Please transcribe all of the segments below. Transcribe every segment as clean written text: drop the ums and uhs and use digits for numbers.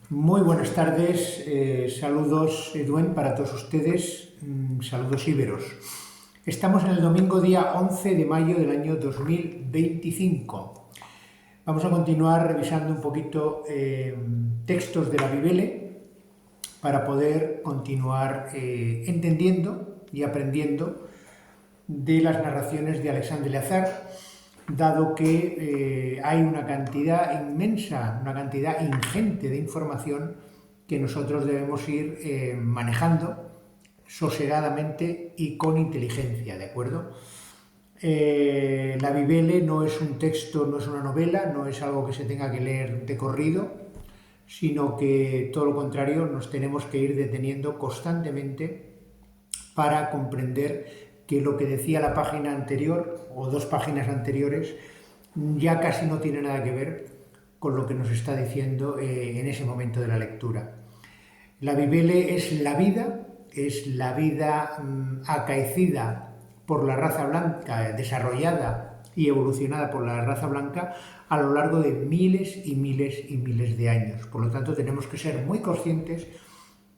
Muy buenas tardes, saludos Eduen para todos ustedes, saludos íberos. Estamos en el domingo día 11 de mayo del año 2025. Vamos a continuar revisando un poquito textos de la Bibele para poder continuar entendiendo y aprendiendo de las narraciones de Alexandre Leazar, dado que hay una cantidad inmensa, una cantidad ingente de información que nosotros debemos ir manejando sosegadamente y con inteligencia, ¿de acuerdo? La Bibele no es un texto, no es una novela, no es algo que se tenga que leer de corrido, sino que todo lo contrario, nos tenemos que ir deteniendo constantemente para comprender que lo que decía la página anterior o dos páginas anteriores ya casi no tiene nada que ver con lo que nos está diciendo en ese momento de la lectura. La Bibele es la vida acaecida por la raza blanca, desarrollada y evolucionada por la raza blanca a lo largo de miles y miles y miles de años. Por lo tanto, tenemos que ser muy conscientes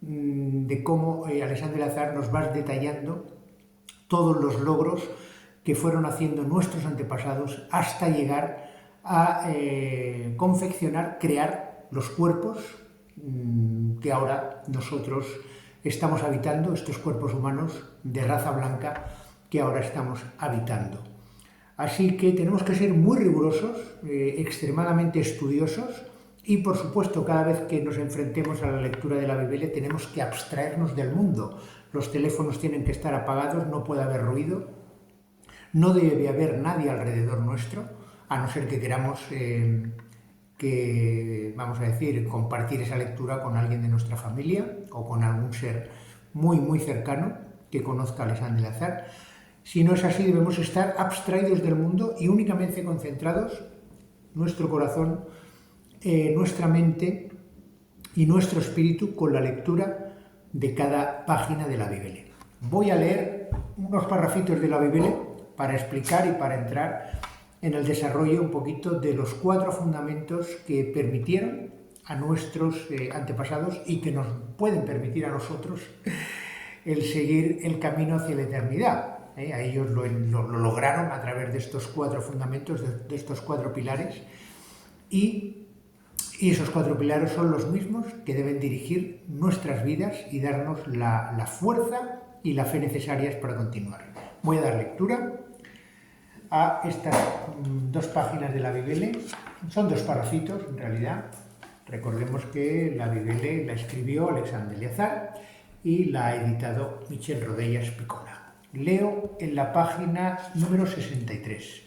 de cómo Alexandre Leazar nos va detallando todos los logros que fueron haciendo nuestros antepasados hasta llegar a confeccionar, crear los cuerpos que ahora nosotros estamos habitando, estos cuerpos humanos de raza blanca que ahora estamos habitando. Así que tenemos que ser muy rigurosos, extremadamente estudiosos y, por supuesto, cada vez que nos enfrentemos a la lectura de la Biblia tenemos que abstraernos del mundo. Los teléfonos tienen que estar apagados, no puede haber ruido, no debe haber nadie alrededor nuestro, a no ser que queramos vamos a decir, compartir esa lectura con alguien de nuestra familia o con algún ser muy, muy cercano que conozca a Alexandre Leazar. Si no es así, debemos estar abstraídos del mundo y únicamente concentrados, nuestro corazón, nuestra mente y nuestro espíritu con la lectura de cada página de la Biblia. Voy a leer unos parrafitos de la Biblia para explicar y para entrar en el desarrollo un poquito de los 4 fundamentos que permitieron a nuestros antepasados y que nos pueden permitir a nosotros el seguir el camino hacia la eternidad. A ellos lo lograron a través de estos 4 fundamentos, de estos 4 pilares, y esos 4 pilares son los mismos que deben dirigir nuestras vidas y darnos la fuerza y la fe necesarias para continuar. Voy a dar lectura a estas 2 páginas de la Biblia. Son 2 parrafitos en realidad. Recordemos que la Biblia la escribió Alexandre Leazar y la ha editado Michel Rodellas Picona. Leo en la página número 63.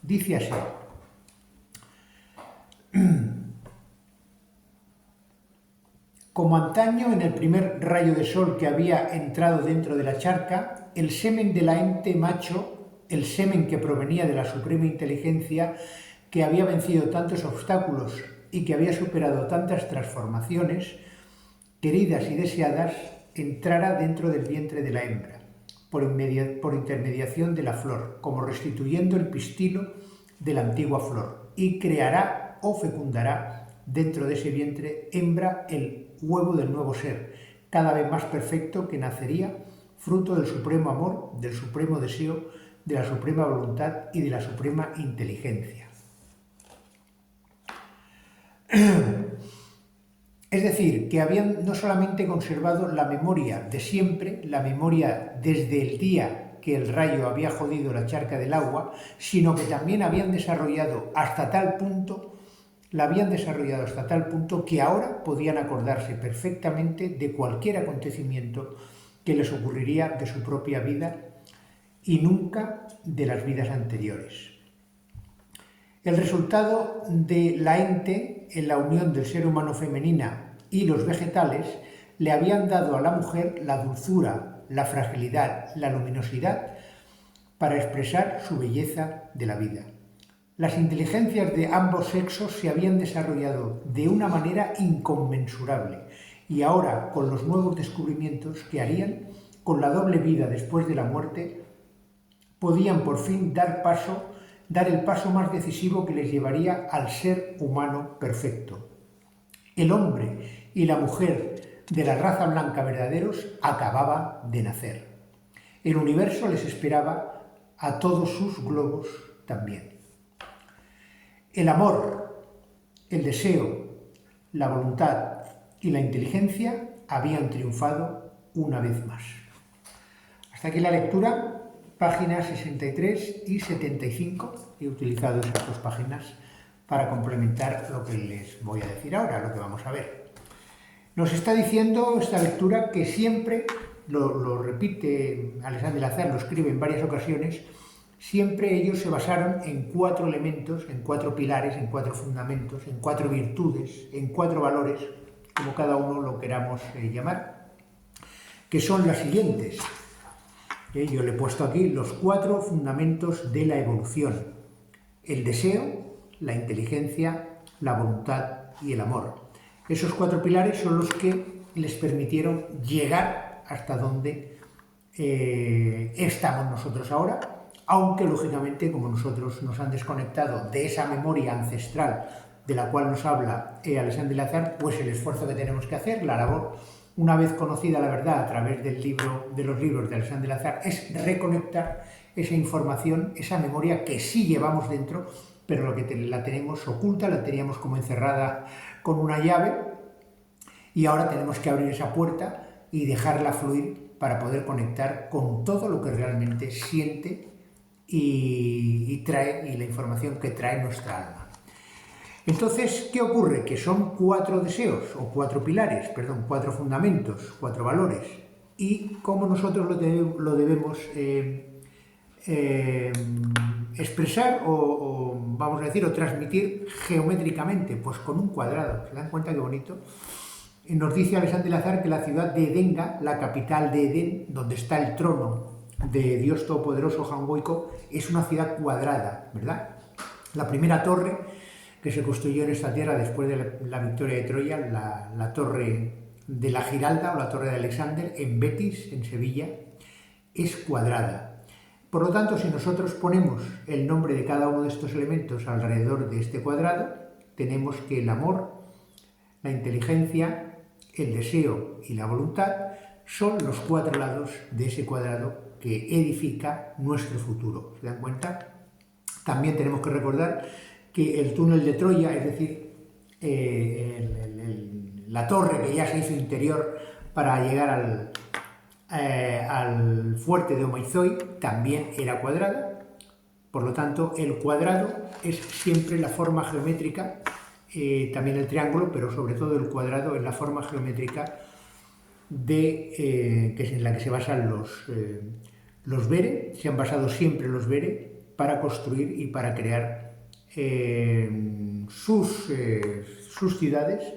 Dice así: como antaño, en el primer rayo de sol que había entrado dentro de la charca, el semen de la ente macho, el semen que provenía de la suprema inteligencia, que había vencido tantos obstáculos y que había superado tantas transformaciones, queridas y deseadas, entrara dentro del vientre de la hembra, por intermediación de la flor, como restituyendo el pistilo de la antigua flor, y creará o fecundará dentro de ese vientre hembra el huevo del nuevo ser, cada vez más perfecto, que nacería fruto del supremo amor, del supremo deseo, de la suprema voluntad y de la suprema inteligencia. Es decir, que habían no solamente conservado la memoria de siempre, la memoria desde el día que el rayo había jodido la charca del agua, sino que también habían desarrollado hasta tal punto que ahora podían acordarse perfectamente de cualquier acontecimiento que les ocurriría de su propia vida y nunca de las vidas anteriores. El resultado de la ente en la unión del ser humano femenina y los vegetales le habían dado a la mujer la dulzura, la fragilidad, la luminosidad para expresar su belleza de la vida. Las inteligencias de ambos sexos se habían desarrollado de una manera inconmensurable y ahora, con los nuevos descubrimientos que harían, con la doble vida después de la muerte, podían por fin dar el paso más decisivo que les llevaría al ser humano perfecto. El hombre y la mujer de la raza blanca verdaderos acababa de nacer. El universo les esperaba a todos sus globos también. El amor, el deseo, la voluntad y la inteligencia habían triunfado una vez más. Hasta aquí la lectura, páginas 63 y 75. He utilizado esas dos páginas para complementar lo que les voy a decir ahora, lo que vamos a ver. Nos está diciendo esta lectura que siempre, lo repite Alexandre Lazar, lo escribe en varias ocasiones, siempre ellos se basaron en 4 elementos, en 4 pilares, en 4 fundamentos, en 4 virtudes, en 4 valores, como cada uno lo queramos llamar, que son las siguientes. Yo le he puesto aquí los 4 fundamentos de la evolución: el deseo, la inteligencia, la voluntad y el amor. Esos 4 pilares son los que les permitieron llegar hasta donde estamos nosotros ahora, aunque lógicamente, como nosotros nos han desconectado de esa memoria ancestral de la cual nos habla Alexandre Lazar, pues el esfuerzo que tenemos que hacer, la labor, una vez conocida la verdad a través de los libros de Alexandre Lazar, es reconectar esa información, esa memoria que sí llevamos dentro, pero lo que la tenemos oculta, la teníamos como encerrada con una llave, y ahora tenemos que abrir esa puerta y dejarla fluir para poder conectar con todo lo que realmente siente y trae, y la información que trae nuestra alma. Entonces, ¿qué ocurre? Que son 4 deseos, o 4 pilares, perdón, 4 fundamentos, 4 valores, y cómo nosotros lo debemos expresar o vamos a decir, o transmitir geométricamente, pues con un cuadrado. ¿Se dan cuenta qué bonito? Nos dice Alexandre Lazar que la ciudad de Edenga, la capital de Edén, donde está el trono de Dios Todopoderoso, Jangoico, es una ciudad cuadrada, ¿verdad? La primera torre que se construyó en esta tierra después de la victoria de Troya, la torre de la Giralda o la torre de Alexander, en Betis, en Sevilla, es cuadrada. Por lo tanto, si nosotros ponemos el nombre de cada uno de estos elementos alrededor de este cuadrado, tenemos que el amor, la inteligencia, el deseo y la voluntad son los 4 lados de ese cuadrado que edifica nuestro futuro. ¿Se dan cuenta? También tenemos que recordar que el túnel de Troya, es decir, la torre que ya se hizo interior para llegar al fuerte de Omaizoi, también era cuadrada. Por lo tanto, el cuadrado es siempre la forma geométrica, también el triángulo, pero sobre todo el cuadrado es la forma geométrica que es en la que se basan los Vere, se han basado siempre los Vere para construir y para crear sus ciudades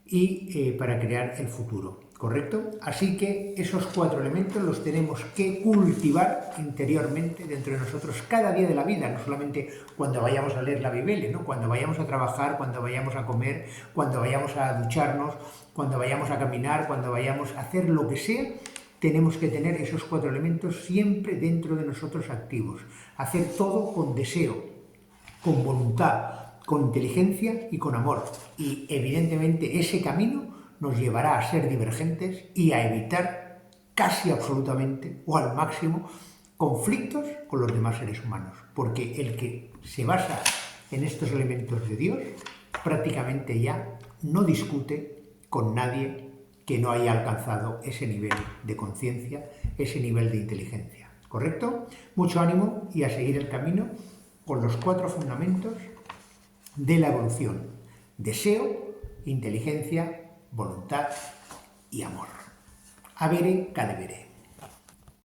y para crear el futuro, ¿correcto? Así que esos 4 elementos los tenemos que cultivar interiormente dentro de nosotros cada día de la vida, no solamente cuando vayamos a leer la Biblia, ¿no? Cuando vayamos a trabajar, cuando vayamos a comer, cuando vayamos a ducharnos, cuando vayamos a caminar, cuando vayamos a hacer lo que sea, tenemos que tener esos 4 elementos siempre dentro de nosotros activos. Hacer todo con deseo, con voluntad, con inteligencia y con amor. Y evidentemente ese camino nos llevará a ser divergentes y a evitar casi absolutamente o al máximo conflictos con los demás seres humanos. Porque el que se basa en estos elementos de Dios prácticamente ya no discute con nadie que no haya alcanzado ese nivel de conciencia, ese nivel de inteligencia. ¿Correcto? Mucho ánimo y a seguir el camino con los 4 fundamentos de la evolución: deseo, inteligencia, voluntad y amor. Avere cadevere.